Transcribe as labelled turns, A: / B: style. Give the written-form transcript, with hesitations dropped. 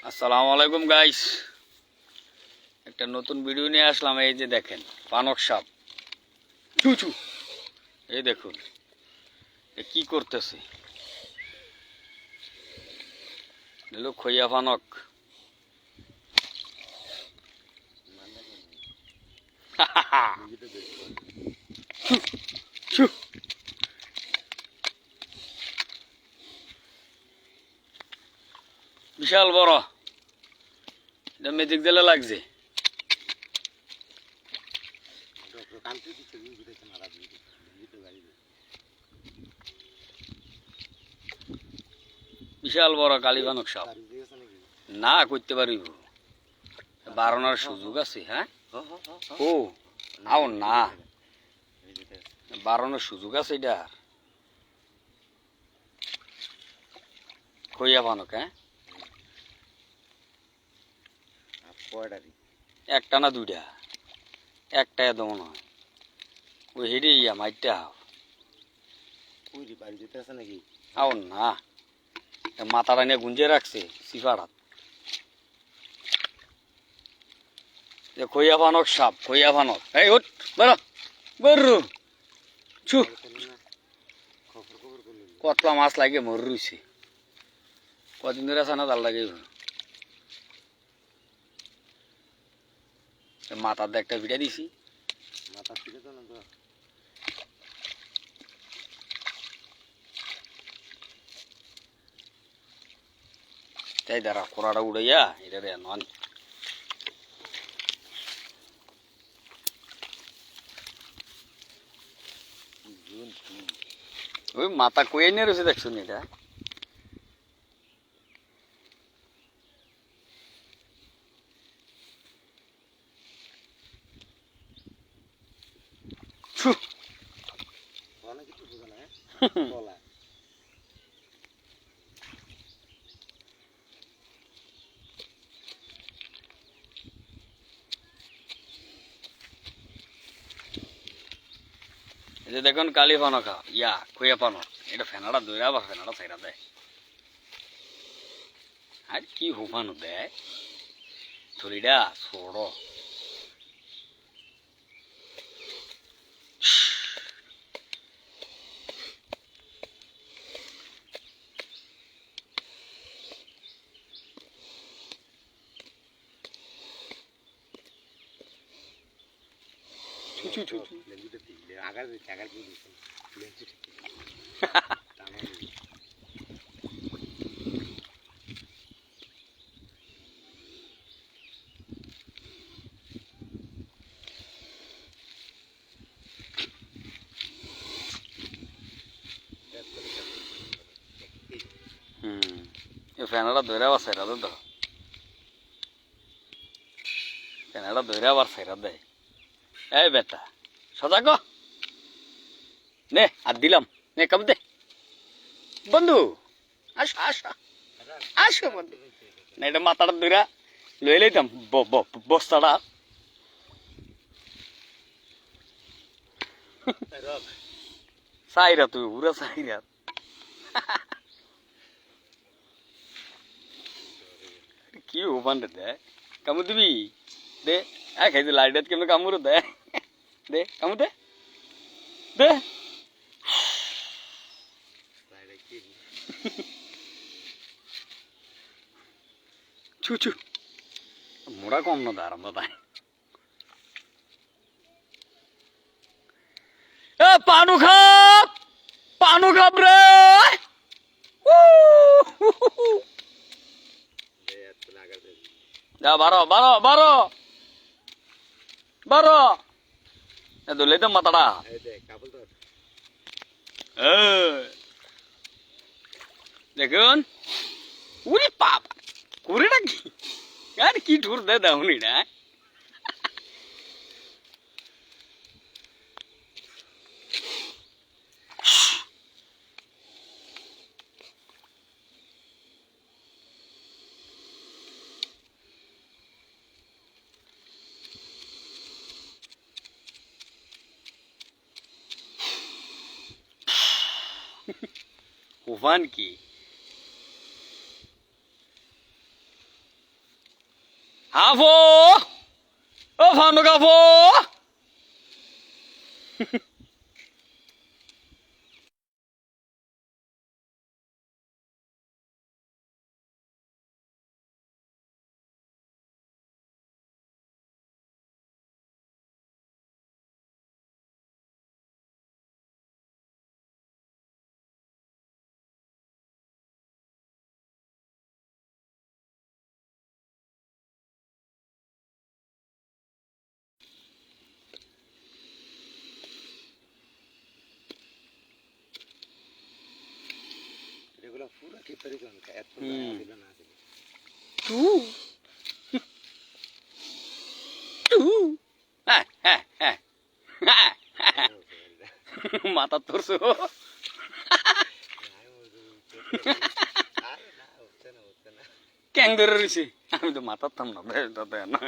A: আসসালামু আলাইকুম গাইস, একটা নতুন ভিডিও নিয়ে আসলাম। এই যে দেখেন পানক সাপ চুচু, এই দেখুন এ কি করতেছে। এলো খইয়া পানক। বিশাল বড়, এটা ম্যাজিক দিলে লাগছে। বিশাল বড় কালী পানক সাপ। না করতে পারিব, বাড়ানোর সুযোগ আছে। হ্যাঁ ও আও না, বাড়ানোর সুযোগ আছে। এটা খইয়া পানক। হ্যাঁ একটা না দুইটা, একটা এত মনে হয়। ওই হেঁটে ইয়া মাইরটা
B: নাকি
A: আও না, মাথাটা নিয়ে গুঞ্জে রাখছে সিফারাত। খইয়া পানক সাপ, খইয়া পানক। এই উঠ বেরো বেরো ছু। কতলা মাছ লাগে মর রইছে, কদিন ধরে আছে না জাল লাগে। মাথার দিয়ে একটা ভিড়া দিছি।
B: মাথা ফিরে তো না তো
A: তাই দাঁড়া, খোড়াটা উড়াইয়া এটা রে নন। ওই মাথা কয়ে নিয়ে রয়েছে দেখছুন এটা।
B: অনেক কিছু বোঝা না বলা
A: এই যে দেখুন কালী পানক, ইয়া খইয়া পানক। এটা ফেনাটা দইরা আবার ফেনাটা ছাইরা দেয়। আর কি হুফানো দেয় থলিটা ছোড়ো।
B: আগার আগার কি
A: ফেনাটা দইরা আবার ছাইরা দেয়। ধরো ফেনাটা দইরা আবার ছাইরা দেয়। এই বেটা সজাগ নে, আর দিলাম নে, কাম দে বন্ধু। আসো আসো আসো বন্ধু। না এটা মাথাটা দইরা লই লইতাম বস্তাটা। সাইরা তুই পুরা সাইরা। কি ওপান দে কামু দিবি দে। খাইছে লাইটাত কেমন কামড় দে, দে কামু দে দে। ছু ছু মোড়া কম না দাঁড়ান দাদা। এ পানু খাপ, পানু খাপ রে। যা বারো বারো বারো বারো ধরলেই তো মাথাটা। দেখুন উরি পাপ কুড়িটা কি আর কি ঠুর দে দাউনি না। উফান কি হাফো ও ফানো কাফো
B: এগুলো পুরো টিপারি কোন এত দিল না দিল
A: টু টু হ্যাঁ হ্যাঁ হ্যাঁ হ্যাঁ মাথা তোরছো
B: আরে না হচ্ছে না
A: ক্যাং ধরে রয়েছে আমি তো মাথার থাম না তাতে না